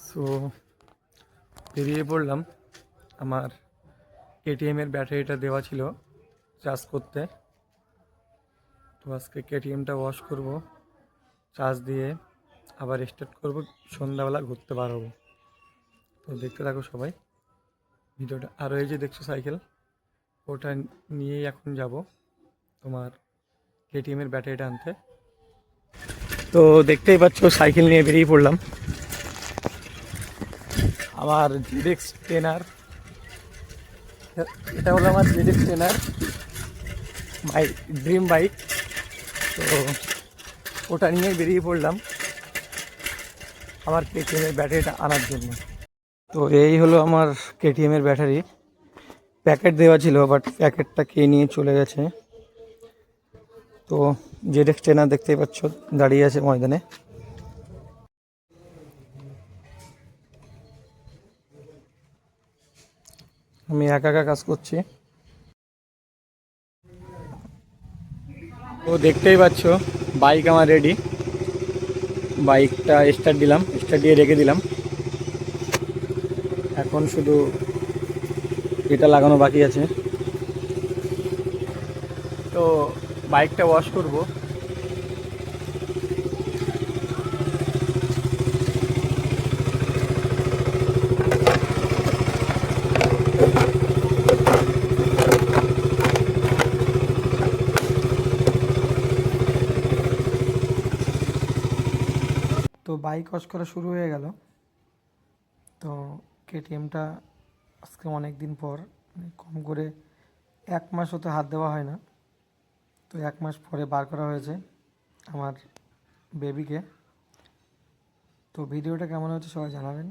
So বেরিয়ে পড়লাম। আমার কেটিএমের ব্যাটারিটা দেওয়া ছিল চার্জ করতে। তো আজকে কেটিএমটা ওয়াশ করব, চার্জ দিয়ে আবার স্টার্ট করব, সন্ধ্যাবেলা ঘুরতে বার হবো। তো দেখতে থাকো সবাই ভিডিওটা। আর এই যে দেখছো সাইকেল, ওটা নিয়েই এখন যাব তোমার কেটিএমের ব্যাটারিটা আনতে। তো দেখতেই পাচ্ছ সাইকেল নিয়ে বেরিয়ে পড়লাম। আমার জিডেক্স টেনার, এটা হলো আমার জিডেক্স টেনার, মাই ড্রিম বাইক। তো ওটা নিয়ে বেরিয়ে পড়লাম আমার কেটিএমের ব্যাটারিটা আনার জন্য। তো এই হলো আমার কেটিএমের ব্যাটারি। প্যাকেট দেওয়া ছিল, বাট প্যাকেটটা কে নিয়ে চলে গেছে। তো জেডএক্স টেনার দেখতেই পাচ্ছ দাঁড়িয়ে আছে ময়দানে। আমি একা একা কাজ করছি। তো দেখতেই পাচ্ছ বাইক আমার রেডি। বাইকটা স্টার্ট দিলাম, স্টার্ট দিয়ে রেখে দিলাম। এখন শুধু এটা লাগানো বাকি আছে। তো বাইকটা ওয়াশ করব। তো বাইক ওয়াশ করা শুরু হয়ে গেল। তো কেটিএমটা আজকে অনেক দিন পর, কম করে 1 মাস হতে হাত দেওয়া হয় না। তো 1 মাস পরে বার করা হয়েছে আমার বেবিকে। তো ভিডিওটা কেমন হচ্ছে সবাই জানাবেন।